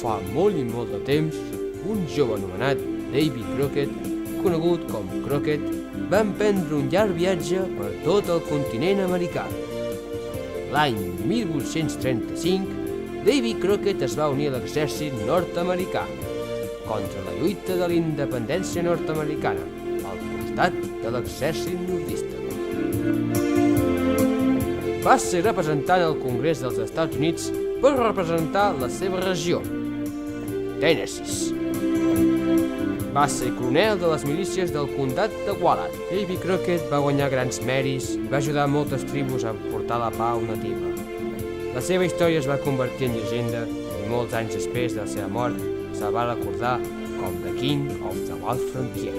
fa molt i molt de temps, un jove anomenat Davy Crockett, conegut com Crockett, va emprendre un llarg viatge per tot el continent americà. L'any 1835, Davy Crockett es va unir a l'exèrcit nord-americà contra la lluita de la independència nord-americana, al costat de l'exèrcit nordista. Va ser representant al Congrés dels Estats Units per representar la seva regió, Tennessee. Va ser coronel de les milícies del comtat de Wallace. Davy Crockett va guanyar grans mèrits i va ajudar moltes tribus a portar la pau nativa. La seva història es va convertir en llegenda i molts anys després de la seva mort se'l va recordar com The King of the Wild Frontier.